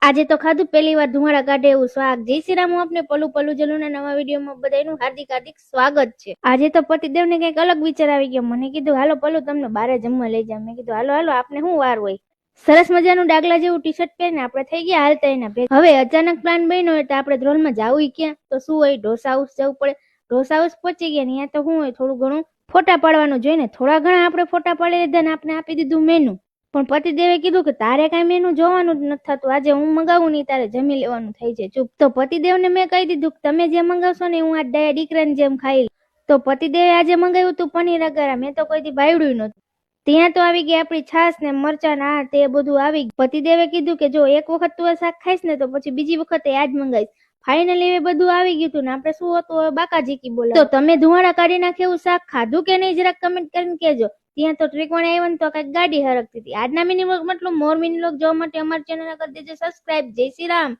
આજે તો ખાધું પહેલી વાર ધુમાડા કાઢે એવું સ્વાગ. જય શ્રી રામ. હું આપને પલુ પલુ જલુના નવા વિડીયોમાં બધાનું હાર્દિક હાર્દિક સ્વાગત છે. આજે તો પતિદેવને કંઈક અલગ વિચાર આવી ગયો. મને કીધું હાલો પલુ તમને બારે જમવા લઈ જાવ. મેં કીધું હાલો હાલો, આપને શું વાર હોય. સરસ મજાનું ડાગલા જેવું ટી શર્ટ પહેરીને આપણે થઈ ગયા હાલતા એના ભેગા. હવે અચાનક પ્લાન બન્યો એટલે આપણે ધ્રોલમાં જાવું ક્યાં, તો શું હોય ઢોસા હાઉસ જવું પડે. ઢોસા હાઉસ પહોંચી ગયા ને ત્યાં તો શું હોય થોડું ઘણું ફોટા પાડવાનું જોઈને થોડા ઘણા આપણે ફોટા પાડી લીધા ને આપણે આપી દીધું મેનુ. પણ પતિદેવે કીધું કે તારે કઈ મેનુ જોવાનું જ નથી થતું, આજે હું મંગાવું નહીં, તારે જમી લેવાનું થઈ જાય ચૂપ. તો પતિદેવને મેં કહી દીધું કે તમે જે મંગાવશો ને હું આ ડાયા દીકરાની જેમ ખાઈ. તો પતિદેવે આજે મંગાવ્યું હતું પનીર અગારા. મેં તો કોઈથી ભાવડ્યું નતું. ત્યાં તો આવી ગઈ આપણી છાશ ને મરચા ના તે બધું આવી ગયું. પતિદેવે કીધું કે જો એક વખત તું આ શાક ખાઈશ ને તો પછી બીજી વખતે આ જ મંગાવીશ. ફાઇનલી એ બધું આવી ગયું હતું ને આપણે શું હતું હવે બાકાજીકી બોલો. તો તમે ધુવાડા કાઢી નાખે એવું શાક ખાધું કે નહીં જરાક કમેન્ટ કરીને કહેજો. ત્યાં તો ત્રિકોણ આવ્યો ને તો કઈક ગાડી હરકતી હતી. આજના મિની વ્લોગ મતલબ મોર મિની વ્લોગ જોવા માટે અમારી ચેનલ કરી દેજો સબસ્ક્રાઇબ. જય શ્રી રામ.